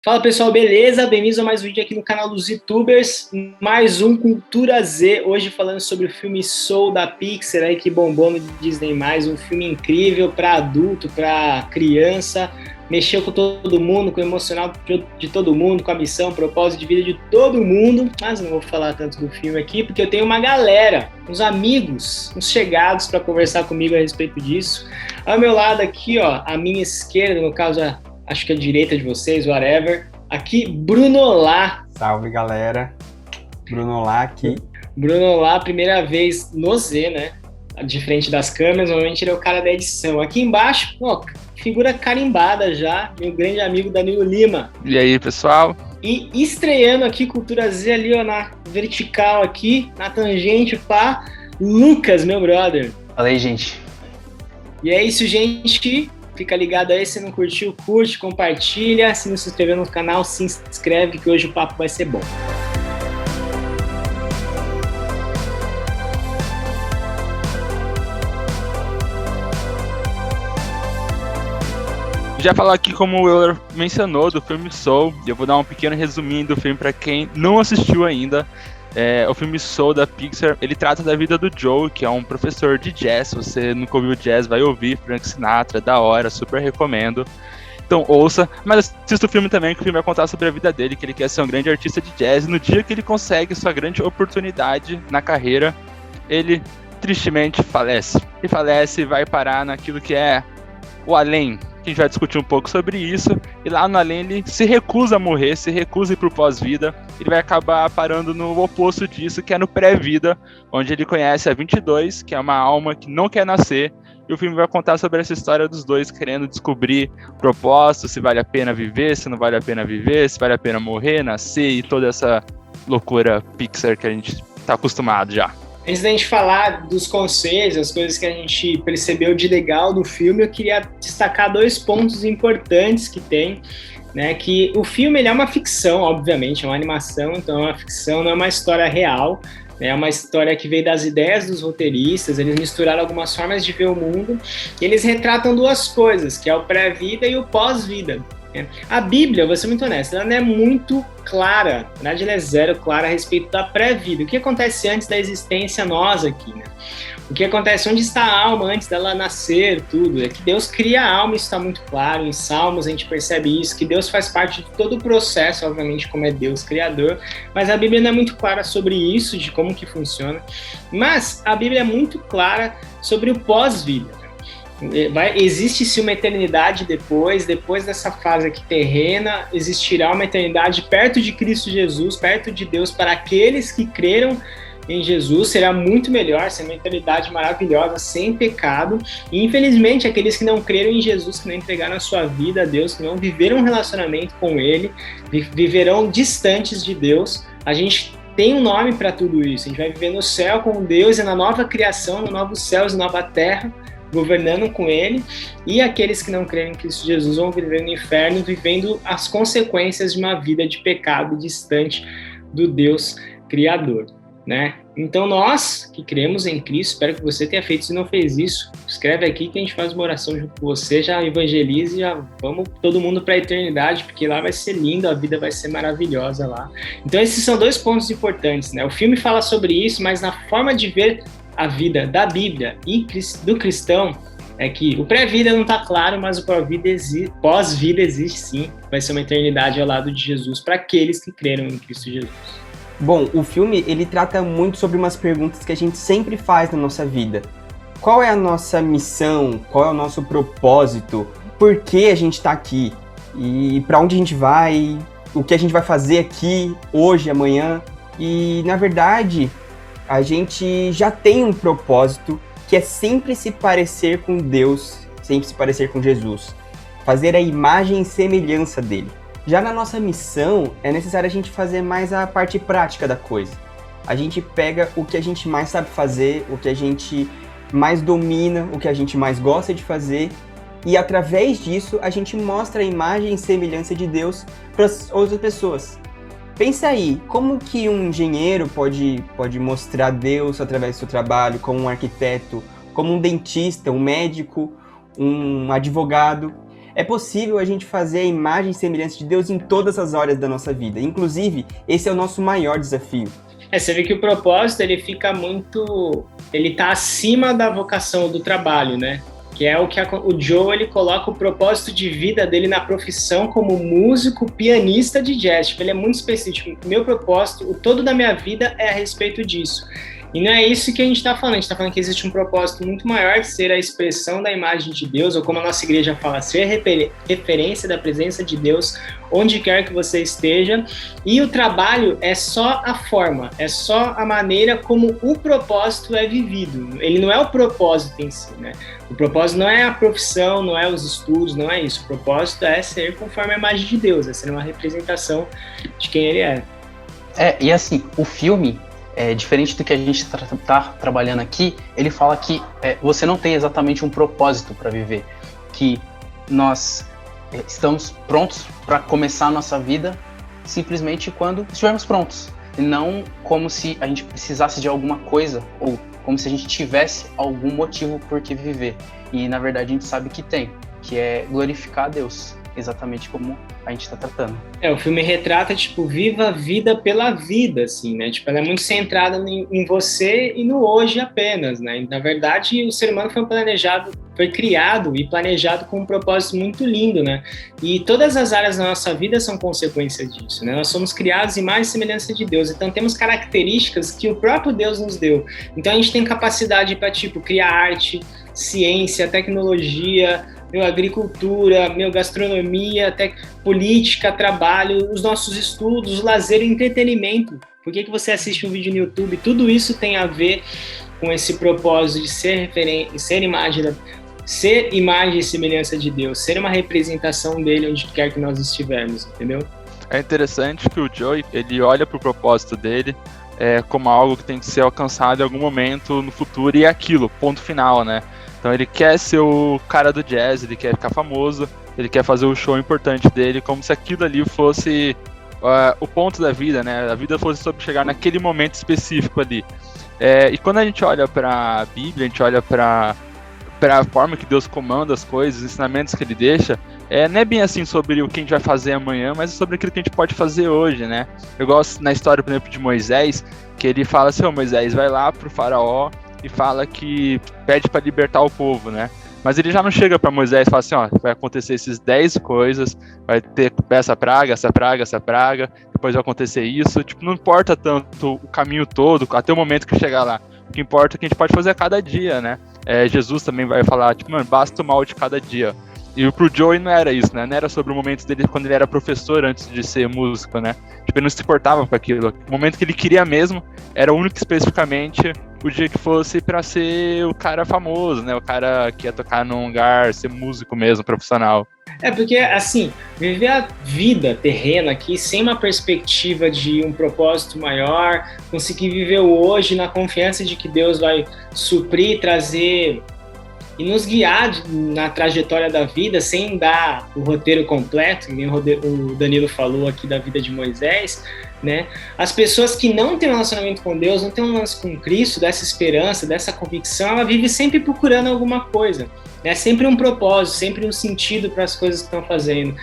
Fala pessoal, beleza? Bem-vindos a mais um vídeo aqui no canal dos YouTubers, mais um Cultura Z, hoje falando sobre o filme Soul da Pixar, aí que bombou no Disney+, um filme incrível para adulto, para criança, mexeu com todo mundo, com o emocional de todo mundo, com a missão, propósito de vida de todo mundo, mas não vou falar tanto do filme aqui, porque eu tenho uma galera, uns amigos, uns chegados para conversar comigo a respeito disso. Ao meu lado aqui, ó, à minha esquerda, no caso, acho que a direita de vocês, whatever. Aqui, Bruno Olá. Salve, galera. Bruno Olá aqui. Bruno Olá, primeira vez no Z, né? De frente das câmeras, normalmente ele é o cara da edição. Aqui embaixo, ó, figura carimbada já, meu grande amigo Danilo Lima. E aí, pessoal? E estreando aqui, Cultura Z ali, ó, na vertical aqui, na tangente, pá, Lucas, meu brother. Fala aí, gente. E é isso, gente. Fica ligado aí, se não curtiu, curte, compartilha. Se não se inscreveu no canal, se inscreve que hoje o papo vai ser bom. Já falar aqui, como o Euler mencionou, do filme Soul. Eu vou dar um pequeno resuminho do filme para quem não assistiu ainda. O filme Soul da Pixar, ele trata da vida do Joe, que é um professor de jazz. Se você nunca ouviu jazz, vai ouvir. Frank Sinatra, da hora, super recomendo. Então ouça, mas assista o filme também, que o filme vai contar sobre a vida dele, que ele quer ser um grande artista de jazz. E no dia que ele consegue sua grande oportunidade na carreira, ele tristemente falece. E falece e vai parar naquilo que é o além, que a gente vai discutir um pouco sobre isso, e lá no além ele se recusa a morrer, se recusa a ir pro pós-vida, ele vai acabar parando no oposto disso, que é no pré-vida, onde ele conhece a 22, que é uma alma que não quer nascer, e o filme vai contar sobre essa história dos dois querendo descobrir propósito, se vale a pena viver, se não vale a pena viver, se vale a pena morrer, nascer, e toda essa loucura Pixar que a gente tá acostumado já. Antes da gente falar dos conselhos, as coisas que a gente percebeu de legal do filme, eu queria destacar dois pontos importantes que tem, né? Que o filme ele é uma ficção, obviamente, é uma animação, então é uma ficção, não é uma história real, né? É uma história que veio das ideias dos roteiristas, eles misturaram algumas formas de ver o mundo, e eles retratam duas coisas, que é o pré-vida e o pós-vida. A Bíblia, vou ser muito honesto, ela não é muito clara, na verdade ela é zero clara a respeito da pré-vida. O que acontece antes da existência nós aqui, né? O que acontece, onde está a alma antes dela nascer, tudo. É que Deus cria a alma, isso está muito claro, em Salmos a gente percebe isso, que Deus faz parte de todo o processo, obviamente, como é Deus criador, mas a Bíblia não é muito clara sobre isso, de como que funciona, mas a Bíblia é muito clara sobre o pós-vida. Existe sim uma eternidade depois dessa fase aqui terrena, existirá uma eternidade perto de Cristo Jesus, perto de Deus para aqueles que creram em Jesus, será muito melhor, será uma eternidade maravilhosa, sem pecado, e infelizmente aqueles que não creram em Jesus, que não entregaram a sua vida a Deus, que não viveram um relacionamento com Ele, viverão distantes de Deus. A gente tem um nome para tudo isso, a gente vai viver no céu com Deus e na nova criação, no novo céus e nova terra, governando com ele, e aqueles que não creem em Cristo Jesus vão viver no inferno, vivendo as consequências de uma vida de pecado distante do Deus Criador, né? Então nós que cremos em Cristo, espero que você tenha feito, se não fez isso, escreve aqui que a gente faz uma oração junto com você, já evangelize, já vamos todo mundo para a eternidade, porque lá vai ser lindo, a vida vai ser maravilhosa lá. Então esses são dois pontos importantes, né? O filme fala sobre isso, mas na forma de ver a vida da Bíblia e do cristão é que o pré-vida não está claro, mas o pós-vida existe sim. Vai ser uma eternidade ao lado de Jesus para aqueles que creram em Cristo Jesus. Bom, o filme ele trata muito sobre umas perguntas que a gente sempre faz na nossa vida. Qual é a nossa missão? Qual é o nosso propósito? Por que a gente está aqui? E para onde a gente vai? O que a gente vai fazer aqui, hoje, amanhã? E, na verdade, a gente já tem um propósito que é sempre se parecer com Deus, sempre se parecer com Jesus. Fazer a imagem e semelhança dele. Já na nossa missão, é necessário a gente fazer mais a parte prática da coisa. A gente pega o que a gente mais sabe fazer, o que a gente mais domina, o que a gente mais gosta de fazer, e através disso a gente mostra a imagem e semelhança de Deus para as outras pessoas. Pensa aí, como que um engenheiro pode mostrar Deus através do seu trabalho, como um arquiteto, como um dentista, um médico, um advogado? É possível a gente fazer a imagem e semelhança de Deus em todas as áreas da nossa vida. Inclusive, esse é o nosso maior desafio. Você vê que o propósito, ele fica muito... Ele tá acima da vocação do trabalho, né? Que é o que o Joe, ele coloca o propósito de vida dele na profissão como músico, pianista de jazz. Tipo, ele é muito específico. Meu propósito, o todo da minha vida é a respeito disso. E não é isso que a gente está falando. A gente está falando que existe um propósito muito maior de ser a expressão da imagem de Deus, ou como a nossa igreja fala, ser referência da presença de Deus onde quer que você esteja. E o trabalho é só a forma, é só a maneira como o propósito é vivido. Ele não é o propósito em si, né? O propósito não é a profissão, não é os estudos, não é isso. O propósito é ser conforme a imagem de Deus, é ser uma representação de quem ele é. E assim, o filme... diferente do que a gente está trabalhando aqui, ele fala que você não tem exatamente um propósito para viver, que nós estamos prontos para começar a nossa vida simplesmente quando estivermos prontos, e não como se a gente precisasse de alguma coisa, ou como se a gente tivesse algum motivo por que viver. E na verdade a gente sabe que tem, que é glorificar a Deus, exatamente como a gente está tratando. O filme retrata, tipo, viva a vida pela vida, assim, né? Tipo, ela é muito centrada em você e no hoje apenas, né? E, na verdade, o ser humano foi criado e planejado com um propósito muito lindo, né? E todas as áreas da nossa vida são consequência disso, né? Nós somos criados em imagem e semelhança de Deus, então temos características que o próprio Deus nos deu. Então a gente tem capacidade para, tipo, criar arte, ciência, tecnologia, agricultura, gastronomia, política, trabalho, os nossos estudos, lazer e entretenimento. Por que você assiste um vídeo no YouTube? Tudo isso tem a ver com esse propósito de ser imagem e semelhança de Deus, ser uma representação dele onde quer que nós estivermos, entendeu? É interessante que o Joey, ele olha para o propósito dele como algo que tem que ser alcançado em algum momento no futuro, e é aquilo, ponto final, né? Então ele quer ser o cara do jazz, ele quer ficar famoso, ele quer fazer o show importante dele, como se aquilo ali fosse o ponto da vida, né? A vida fosse sobre chegar naquele momento específico ali. E quando a gente olha para a Bíblia, a gente olha para a forma que Deus comanda as coisas, os ensinamentos que ele deixa, não é bem assim sobre o que a gente vai fazer amanhã, mas é sobre aquilo que a gente pode fazer hoje, né? Eu gosto na história, por exemplo, de Moisés, que ele fala assim, Moisés, vai lá pro faraó e fala que pede para libertar o povo, né? Mas ele já não chega para Moisés e fala assim, vai acontecer esses 10 coisas, vai ter essa praga, depois vai acontecer isso. Tipo, não importa tanto o caminho todo, até o momento que chegar lá. O que importa é o que a gente pode fazer a cada dia, né? Jesus também vai falar, tipo, basta o mal de cada dia. E pro Joey não era isso, né? Não era sobre o momento dele quando ele era professor antes de ser músico, né? Tipo, ele não se importava com aquilo. O momento que ele queria mesmo era único especificamente o dia que fosse pra ser o cara famoso, né? O cara que ia tocar num lugar, ser músico mesmo, profissional. Porque, assim, viver a vida terrena aqui sem uma perspectiva de um propósito maior, conseguir viver o hoje na confiança de que Deus vai suprir, trazer e nos guiar na trajetória da vida, sem dar o roteiro completo, que nem o Danilo falou aqui da vida de Moisés, né? As pessoas que não têm um relacionamento com Deus, não têm um lance com Cristo, dessa esperança, dessa convicção, ela vive sempre procurando alguma coisa. É sempre um propósito, sempre um sentido para as coisas que estão fazendo.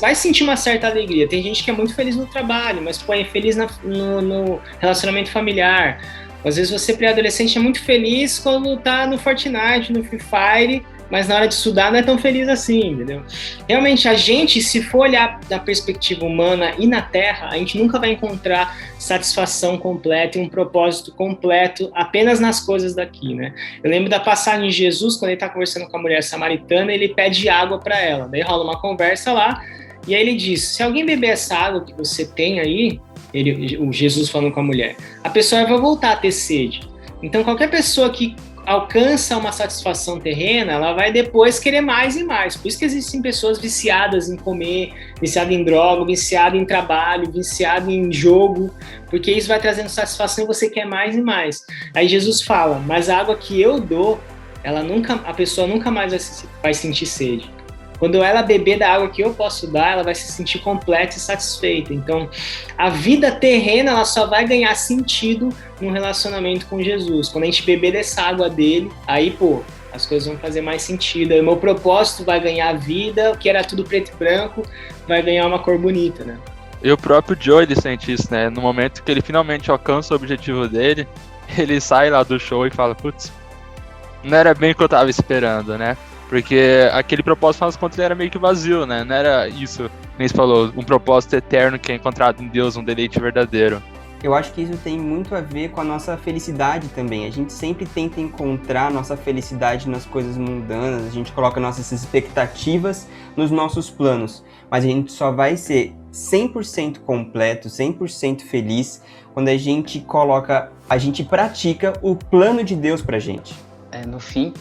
Vai sentir uma certa alegria. Tem gente que é muito feliz no trabalho, mas é feliz no relacionamento familiar. Às vezes você, pré-adolescente, é muito feliz quando tá no Fortnite, no Free Fire, mas na hora de estudar não é tão feliz assim, entendeu? Realmente, a gente, se for olhar da perspectiva humana e na Terra, a gente nunca vai encontrar satisfação completa e um propósito completo apenas nas coisas daqui, né? Eu lembro da passagem de Jesus, quando ele tá conversando com a mulher samaritana, ele pede água para ela. Daí rola uma conversa lá, e aí ele diz, se alguém beber essa água que você tem aí, o Jesus falando com a mulher, a pessoa vai voltar a ter sede. Então, qualquer pessoa que alcança uma satisfação terrena, ela vai depois querer mais e mais. Por isso que existem pessoas viciadas em comer, viciadas em droga, viciadas em trabalho, viciadas em jogo, porque isso vai trazendo satisfação e você quer mais e mais. Aí Jesus fala, mas a água que eu dou, a pessoa nunca mais vai sentir sede. Quando ela beber da água que eu posso dar, ela vai se sentir completa e satisfeita. Então, a vida terrena, ela só vai ganhar sentido num relacionamento com Jesus. Quando a gente beber dessa água dele, aí, as coisas vão fazer mais sentido. Aí o meu propósito vai ganhar vida, o que era tudo preto e branco vai ganhar uma cor bonita, né? E o próprio Joe, ele sente isso, né? No momento que ele finalmente alcança o objetivo dele, ele sai lá do show e fala, putz, não era bem o que eu tava esperando, né? Porque aquele propósito, afinal das contas, ele era meio que vazio, né? Não era isso, nem se falou, um propósito eterno que é encontrado em Deus, um deleite verdadeiro. Eu acho que isso tem muito a ver com a nossa felicidade também. A gente sempre tenta encontrar nossa felicidade nas coisas mundanas, a gente coloca nossas expectativas nos nossos planos, mas a gente só vai ser 100% completo, 100% feliz quando a gente pratica o plano de Deus pra gente. No fim,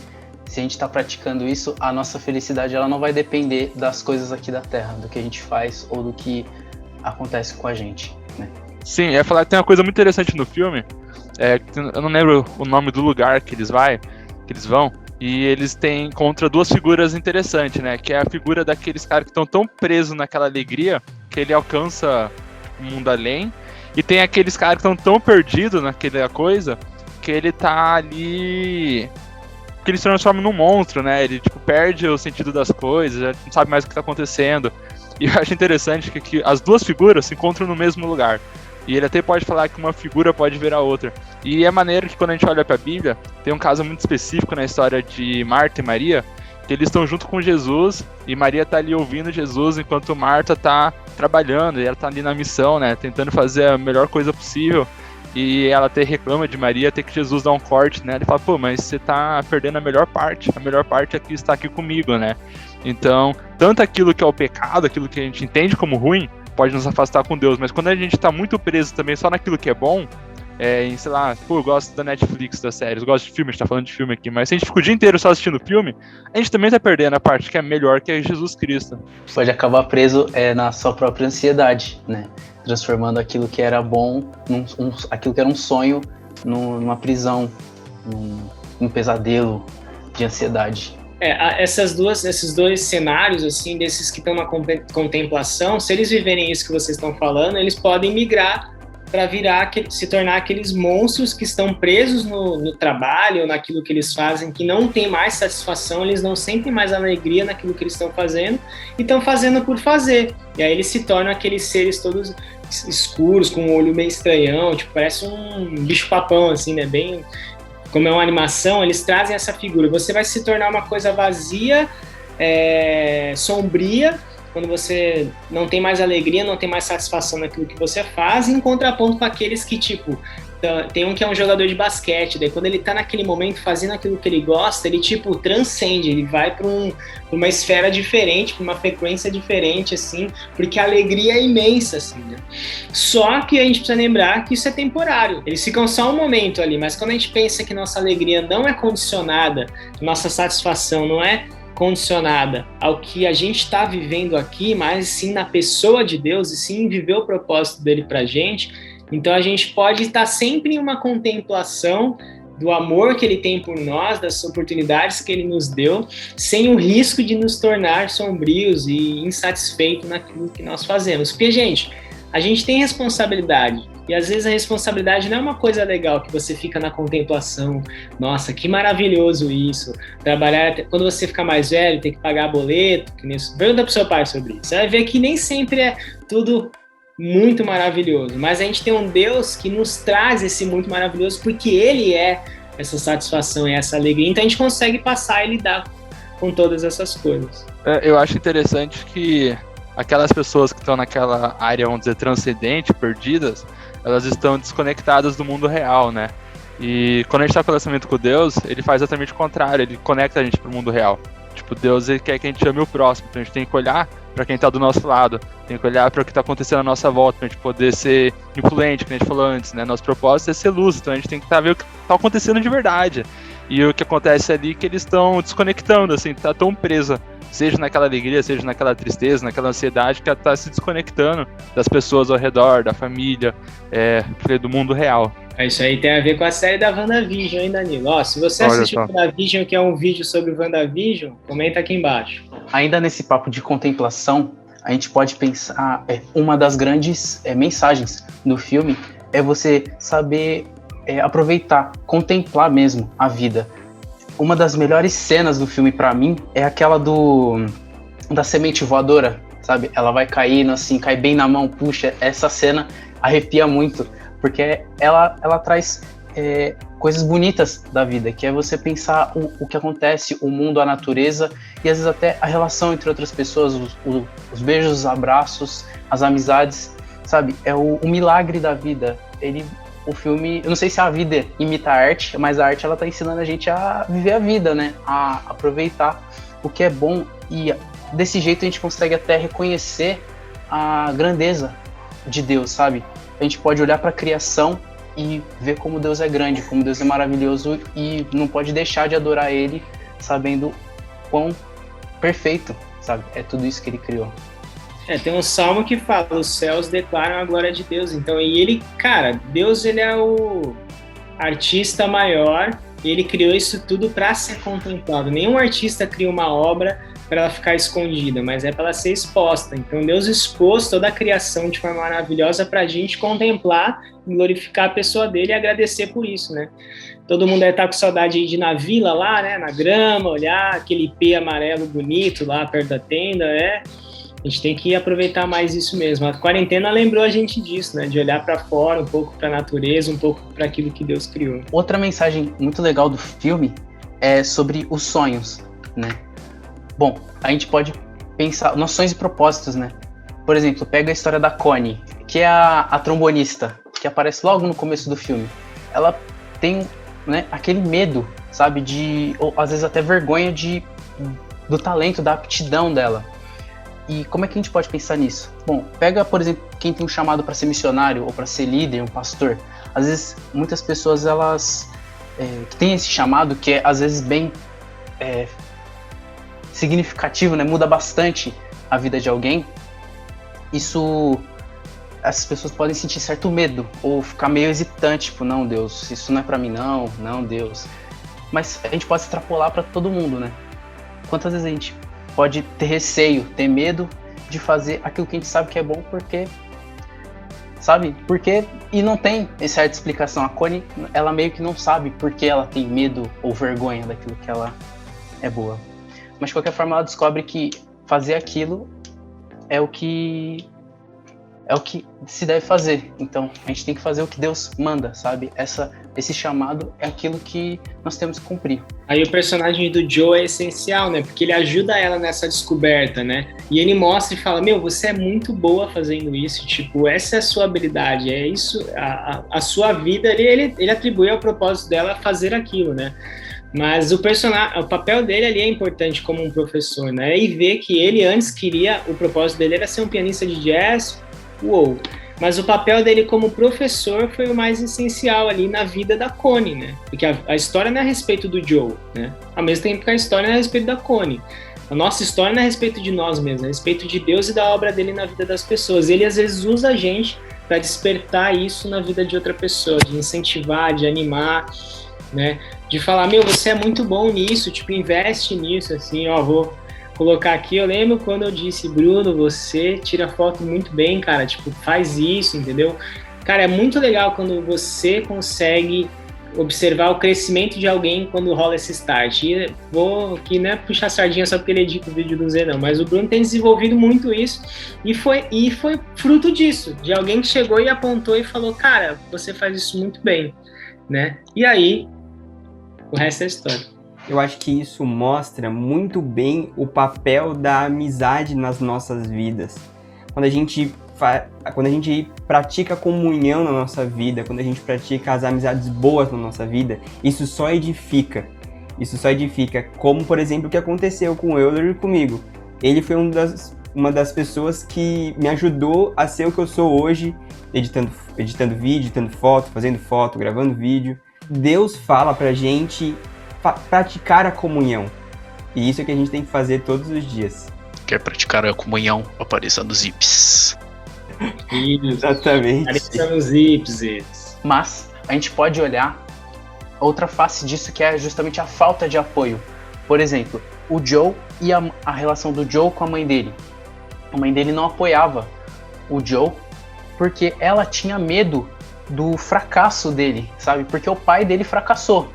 se a gente está praticando isso, a nossa felicidade ela não vai depender das coisas aqui da Terra, do que a gente faz ou do que acontece com a gente, né? Sim, eu ia falar que tem uma coisa muito interessante no filme, eu não lembro o nome do lugar que eles vão, e eles encontram duas figuras interessantes, né? Que é a figura daqueles caras que estão tão presos naquela alegria que ele alcança o mundo além, e tem aqueles caras que estão tão perdidos naquela coisa que ele tá ali, que ele se transforma num monstro, né? Ele perde o sentido das coisas, não sabe mais o que tá acontecendo. E eu acho interessante que as duas figuras se encontram no mesmo lugar. E ele até pode falar que uma figura pode ver a outra. E é maneiro que quando a gente olha pra Bíblia, tem um caso muito específico na história de Marta e Maria, que eles estão junto com Jesus, e Maria tá ali ouvindo Jesus, enquanto Marta tá trabalhando, e ela tá ali na missão, né, tentando fazer a melhor coisa possível. E ela até reclama de Maria, até que Jesus dá um corte, né, ele fala, pô, mas você tá perdendo a melhor parte é que está aqui comigo, né. Então, tanto aquilo que é o pecado, aquilo que a gente entende como ruim, pode nos afastar com Deus, mas quando a gente tá muito preso também só naquilo que é bom, em, sei lá, pô, eu gosto da Netflix, das séries, eu gosto de filme, a gente tá falando de filme aqui, mas se a gente fica o dia inteiro só assistindo filme, a gente também tá perdendo a parte que é melhor, que é Jesus Cristo. Pode acabar preso na sua própria ansiedade, né? Transformando aquilo que era bom, aquilo que era um sonho, numa prisão, num pesadelo de ansiedade. Esses dois cenários, assim, desses que estão na contemplação, se eles viverem isso que vocês estão falando, eles podem migrar para se tornar aqueles monstros que estão presos no trabalho, naquilo que eles fazem, que não tem mais satisfação, eles não sentem mais alegria naquilo que eles estão fazendo, e estão fazendo por fazer. E aí eles se tornam aqueles seres todos escuros, com um olho meio estranhão, parece um bicho-papão, assim, né, bem... Como é uma animação, eles trazem essa figura. Você vai se tornar uma coisa vazia, sombria, quando você não tem mais alegria, não tem mais satisfação naquilo que você faz, em contraponto com aqueles que, tem um que é um jogador de basquete, daí quando ele tá naquele momento fazendo aquilo que ele gosta, ele, transcende, ele vai pra uma esfera diferente, pra uma frequência diferente, assim, porque a alegria é imensa, assim, né? Só que a gente precisa lembrar que isso é temporário, eles ficam só um momento ali, mas quando a gente pensa que nossa alegria não é condicionada, nossa satisfação não é condicionada ao que a gente está vivendo aqui, mas sim na pessoa de Deus e sim em viver o propósito dele pra gente, então a gente pode estar sempre em uma contemplação do amor que ele tem por nós, das oportunidades que ele nos deu, sem o risco de nos tornar sombrios e insatisfeitos naquilo que nós fazemos. Porque, gente, a gente tem responsabilidade, e às vezes a responsabilidade não é uma coisa legal que você fica na contemplação, nossa, que maravilhoso isso, trabalhar, quando você ficar mais velho, tem que pagar boleto, pergunta pro seu pai sobre isso, você vai ver que nem sempre é tudo muito maravilhoso, mas a gente tem um Deus que nos traz esse muito maravilhoso porque ele é essa satisfação e essa alegria, então a gente consegue passar e lidar com todas essas coisas. Eu acho interessante que aquelas pessoas que estão naquela área, vamos dizer, transcendente, perdidas, elas estão desconectadas do mundo real, né? E quando a gente está em relacionamento com Deus, ele faz exatamente o contrário, ele conecta a gente pro mundo real. Deus, ele quer que a gente ame o próximo, então a gente tem que olhar para quem tá do nosso lado, tem que olhar para o que tá acontecendo à nossa volta, pra gente poder ser influente, como a gente falou antes, né? Nosso propósito é ser luz, então a gente tem que ver o que tá acontecendo de verdade. E o que acontece ali é que eles estão desconectando, assim, tá tão presa, seja naquela alegria, seja naquela tristeza, naquela ansiedade, que ela tá se desconectando das pessoas ao redor, da família, do mundo real. Isso aí tem a ver com a série da WandaVision, hein, Danilo? Se você assistiu WandaVision, que é um vídeo sobre WandaVision, comenta aqui embaixo. Ainda nesse papo de contemplação, a gente pode pensar, uma das grandes mensagens do filme é você saber aproveitar, contemplar mesmo a vida. uma das melhores cenas do filme pra mim é aquela da semente voadora, sabe? Ela vai caindo assim, cai bem na mão, puxa, essa cena arrepia muito, porque ela traz coisas bonitas da vida, que é você pensar o que acontece, o mundo, a natureza, e às vezes até a relação entre outras pessoas, os beijos, os abraços, as amizades, sabe? É o milagre da vida. O filme, eu não sei se a vida imita a arte, mas a arte ela tá ensinando a gente a viver a vida, né? A aproveitar o que é bom, e desse jeito a gente consegue até reconhecer a grandeza de Deus, sabe? A gente pode olhar para a criação e ver como Deus é grande, como Deus é maravilhoso, e não pode deixar de adorar Ele, sabendo quão perfeito, sabe? É tudo isso que Ele criou. Tem um salmo que fala, os céus declaram a glória de Deus. Então, e ele, cara, Deus, ele é o artista maior, ele criou isso tudo para ser contemplado. Nenhum artista cria uma obra para ela ficar escondida, mas é para ela ser exposta. Então, Deus expôs toda a criação de forma maravilhosa para a gente contemplar, glorificar a pessoa dele e agradecer por isso, né? Todo mundo deve estar com saudade de ir na vila lá, né? Na grama, olhar aquele ipê amarelo bonito lá perto da tenda, A gente tem que aproveitar mais isso mesmo. A quarentena lembrou a gente disso, né? De olhar para fora, um pouco para a natureza, um pouco para aquilo que Deus criou. Outra mensagem muito legal do filme é sobre os sonhos, né? Bom, a gente pode pensar noções e propósitos, né? Por exemplo, pega a história da Connie, que é a trombonista, que aparece logo no começo do filme. Ela tem, né, aquele medo, sabe? Ou às vezes até vergonha do talento, da aptidão dela. E como é que a gente pode pensar nisso? Bom, pega, por exemplo, quem tem um chamado para ser missionário ou para ser líder, um pastor. Às vezes, muitas pessoas, elas que têm esse chamado, que é, às vezes, bem significativo, né? Muda bastante a vida de alguém. Essas pessoas podem sentir certo medo, ou ficar meio hesitante, tipo, não, Deus, isso não é para mim, não, Deus. Mas a gente pode extrapolar para todo mundo, né? Quantas vezes a gente pode ter receio, ter medo de fazer aquilo que a gente sabe que é bom, e não tem certa explicação. A Connie, ela meio que não sabe por que ela tem medo ou vergonha daquilo que ela é boa. Mas de qualquer forma ela descobre que fazer aquilo é o que se deve fazer. Então a gente tem que fazer o que Deus manda, sabe? Esse chamado é aquilo que nós temos que cumprir. Aí o personagem do Joe é essencial, né? Porque ele ajuda ela nessa descoberta, né? E ele mostra e fala, você é muito boa fazendo isso, tipo, essa é a sua habilidade, é isso, a sua vida, ele atribui ao propósito dela fazer aquilo, né? Mas o papel dele ali é importante como um professor, né? E ver que ele antes o propósito dele era ser um pianista de jazz, mas o papel dele como professor foi o mais essencial ali na vida da Connie, né? Porque a história não é a respeito do Joe, né? Ao mesmo tempo que a história não é a respeito da Connie. A nossa história não é a respeito de nós mesmos, é a respeito de Deus e da obra dele na vida das pessoas. Ele às vezes usa a gente para despertar isso na vida de outra pessoa, de incentivar, de animar, né? De falar, você é muito bom nisso, tipo, investe nisso, assim, vou colocar aqui, eu lembro quando eu disse, Bruno, você tira foto muito bem, cara, tipo, faz isso, entendeu? Cara, é muito legal quando você consegue observar o crescimento de alguém quando rola esse start. E vou aqui, né, puxar a sardinha só porque ele edita o vídeo do Zé, não, mas o Bruno tem desenvolvido muito isso e foi fruto disso, de alguém que chegou e apontou e falou, cara, você faz isso muito bem, né? E aí, o resto é história. Eu acho que isso mostra muito bem o papel da amizade nas nossas vidas. Quando a gente pratica comunhão na nossa vida, quando a gente pratica as amizades boas na nossa vida, isso só edifica. Isso só edifica. Como, por exemplo, o que aconteceu com o Euler e comigo. Ele foi uma das pessoas que me ajudou a ser o que eu sou hoje, editando vídeo, editando foto, fazendo foto, gravando vídeo. Deus fala pra gente praticar a comunhão. E isso é que a gente tem que fazer todos os dias. Quer praticar a comunhão? Apareça nos zips. Exatamente. Apareça nos zips. Mas a gente pode olhar outra face disso, que é justamente a falta de apoio. Por exemplo, o Joe e a relação do Joe com a mãe dele. A mãe dele não apoiava o Joe porque ela tinha medo do fracasso dele, sabe? Porque o pai dele fracassou.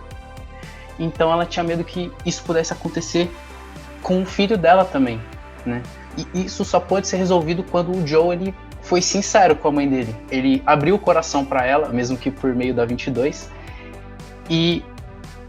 Então ela tinha medo que isso pudesse acontecer com o filho dela também, né? E isso só pode ser resolvido quando o Joe ele foi sincero com a mãe dele. Ele abriu o coração para ela, mesmo que por meio da 22. E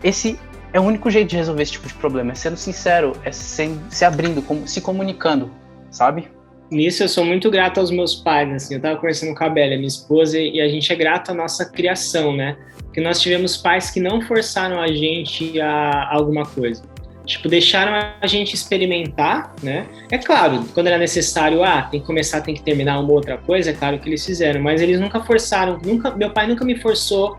esse é o único jeito de resolver esse tipo de problema, é sendo sincero, é se abrindo, se comunicando, sabe? Nisso eu sou muito grato aos meus pais, assim, eu tava conversando com a Bela, minha esposa, e a gente é grato à nossa criação, né? Porque nós tivemos pais que não forçaram a gente a alguma coisa. Tipo, deixaram a gente experimentar, né? É claro, quando era necessário, tem que começar, tem que terminar uma outra coisa, é claro que eles fizeram, mas eles nunca forçaram, meu pai nunca me forçou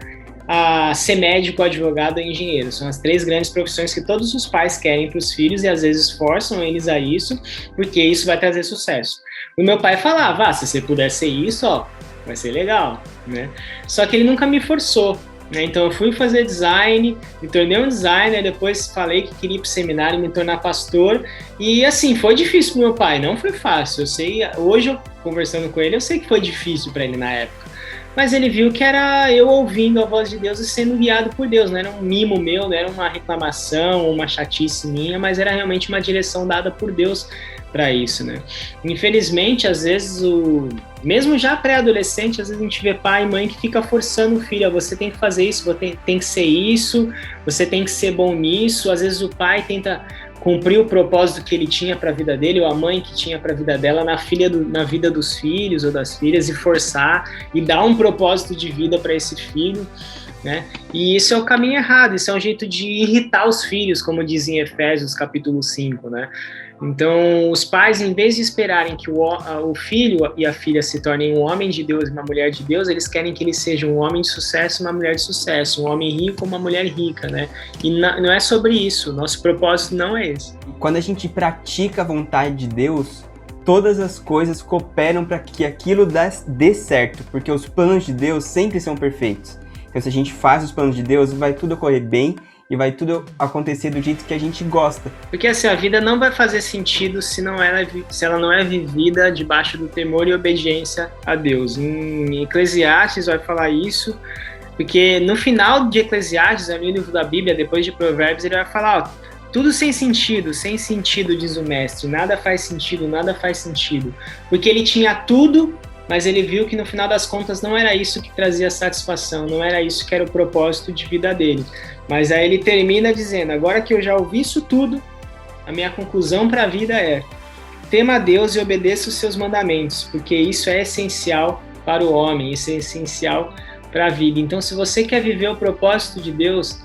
a ser médico, advogado ou engenheiro. São as 3 grandes profissões que todos os pais querem para os filhos e às vezes forçam eles a isso, porque isso vai trazer sucesso. O meu pai falava, se você puder ser isso, vai ser legal, né? Só que ele nunca me forçou, né? Então eu fui fazer design, me tornei um designer, depois falei que queria ir para o seminário, me tornar pastor, e assim, foi difícil para o meu pai, não foi fácil. Eu sei, hoje eu conversando com ele, eu sei que foi difícil para ele na época. Mas ele viu que era eu ouvindo a voz de Deus e sendo guiado por Deus, não era um mimo meu, não era uma reclamação, uma chatice minha, mas era realmente uma direção dada por Deus para isso, né? Infelizmente, às vezes, mesmo já pré-adolescente, às vezes a gente vê pai e mãe que fica forçando o filho, você tem que fazer isso, você tem que ser isso, você tem que ser bom nisso. Às vezes o pai tenta cumprir o propósito que ele tinha para a vida dele, ou a mãe que tinha para a vida dela, na vida dos filhos ou das filhas, e forçar, e dar um propósito de vida para esse filho, né? E isso é o caminho errado, isso é um jeito de irritar os filhos, como diz em Efésios capítulo 5, né? Então, os pais, em vez de esperarem que o filho e a filha se tornem um homem de Deus e uma mulher de Deus, eles querem que eles sejam um homem de sucesso e uma mulher de sucesso, um homem rico e uma mulher rica, né? E não é sobre isso, nosso propósito não é esse. Quando a gente pratica a vontade de Deus, todas as coisas cooperam para que aquilo dê certo, porque os planos de Deus sempre são perfeitos. Então, se a gente faz os planos de Deus, vai tudo ocorrer bem, e vai tudo acontecer do jeito que a gente gosta. Porque assim, a vida não vai fazer sentido se ela não é vivida debaixo do temor e obediência a Deus. Em Eclesiastes vai falar isso, porque no final de Eclesiastes, no livro da Bíblia, depois de Provérbios, ele vai falar, tudo sem sentido, diz o mestre, nada faz sentido. Porque ele tinha tudo, mas ele viu que no final das contas não era isso que trazia satisfação, não era isso que era o propósito de vida dele. Mas aí ele termina dizendo, agora que eu já ouvi isso tudo, a minha conclusão para a vida é, tema a Deus e obedeça os seus mandamentos, porque isso é essencial para o homem, isso é essencial para a vida. Então, se você quer viver o propósito de Deus,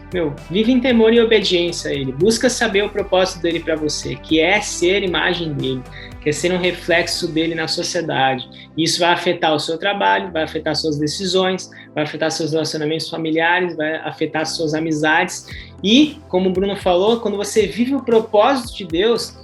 vive em temor e obediência a Ele. Busca saber o propósito dele para você, que é ser imagem dele, que é ser um reflexo dele na sociedade. Isso vai afetar o seu trabalho, vai afetar suas decisões, vai afetar seus relacionamentos familiares, vai afetar suas amizades. E, como o Bruno falou, quando você vive o propósito de Deus,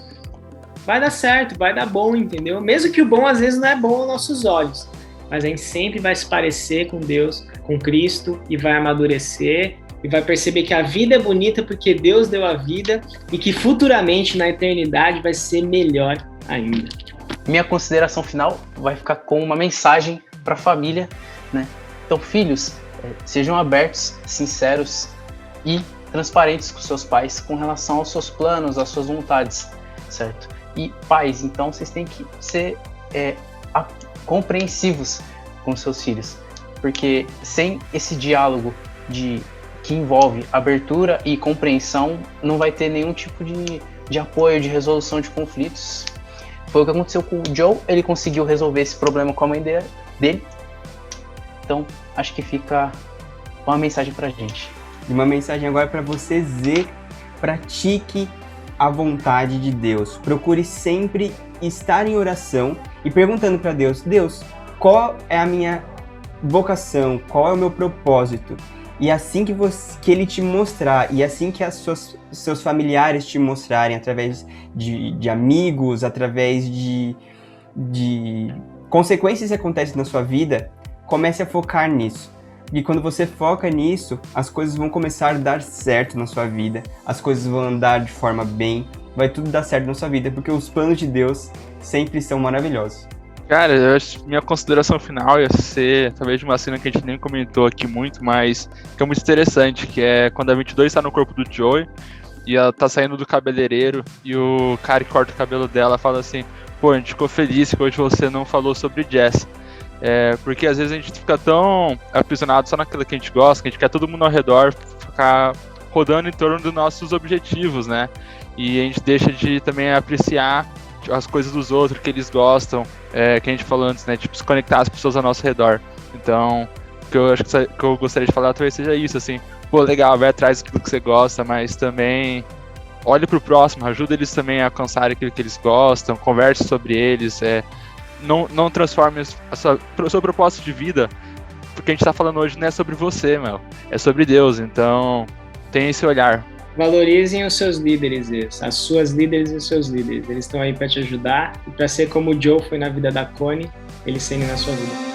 vai dar certo, vai dar bom, entendeu? Mesmo que o bom às vezes não é bom aos nossos olhos, mas a gente sempre vai se parecer com Deus, com Cristo, e vai amadurecer, e vai perceber que a vida é bonita porque Deus deu a vida, e que futuramente, na eternidade, vai ser melhor ainda. Minha consideração final vai ficar com uma mensagem para a família, né? Então, filhos, sejam abertos, sinceros e transparentes com seus pais com relação aos seus planos, às suas vontades, certo? E pais, então, vocês têm que ser compreensivos com seus filhos, porque sem esse diálogo que envolve abertura e compreensão, não vai ter nenhum tipo de apoio, de resolução de conflitos. Foi o que aconteceu com o Joe, ele conseguiu resolver esse problema com a mãe dele. Então, acho que fica uma mensagem pra gente. E uma mensagem agora para você, Zê, pratique a vontade de Deus. Procure sempre estar em oração e perguntando para Deus, qual é a minha vocação, qual é o meu propósito? E assim que ele te mostrar, e assim que seus familiares te mostrarem, através de amigos, através de consequências que acontecem na sua vida, comece a focar nisso. E quando você foca nisso, as coisas vão começar a dar certo na sua vida, as coisas vão andar de forma bem, vai tudo dar certo na sua vida, porque os planos de Deus sempre são maravilhosos. Cara, eu acho que minha consideração final ia ser talvez de uma cena que a gente nem comentou aqui muito, mas que é muito interessante, que é quando a 22 está no corpo do Joey e ela tá saindo do cabeleireiro e o cara que corta o cabelo dela fala assim: pô, a gente ficou feliz que hoje você não falou sobre Jess. Porque às vezes a gente fica tão aprisionado só naquilo que a gente gosta, que a gente quer todo mundo ao redor ficar rodando em torno dos nossos objetivos, né? E a gente deixa de também apreciar as coisas dos outros, que eles gostam, que a gente falou antes, né? Tipo, se conectar as pessoas ao nosso redor. Então, o que eu acho que eu gostaria de falar talvez seja isso, assim. Pô, legal, vai atrás daquilo que você gosta, mas também olhe pro próximo, ajuda eles também a alcançar aquilo que eles gostam, converse sobre eles, não transforme a sua propósito de vida, porque a gente tá falando hoje não é sobre você, meu, é sobre Deus, então tem esse olhar. Valorizem os seus líderes, as suas líderes e os seus líderes. Eles estão aí para te ajudar e para ser como o Joe foi na vida da Connie, eles serem na sua vida.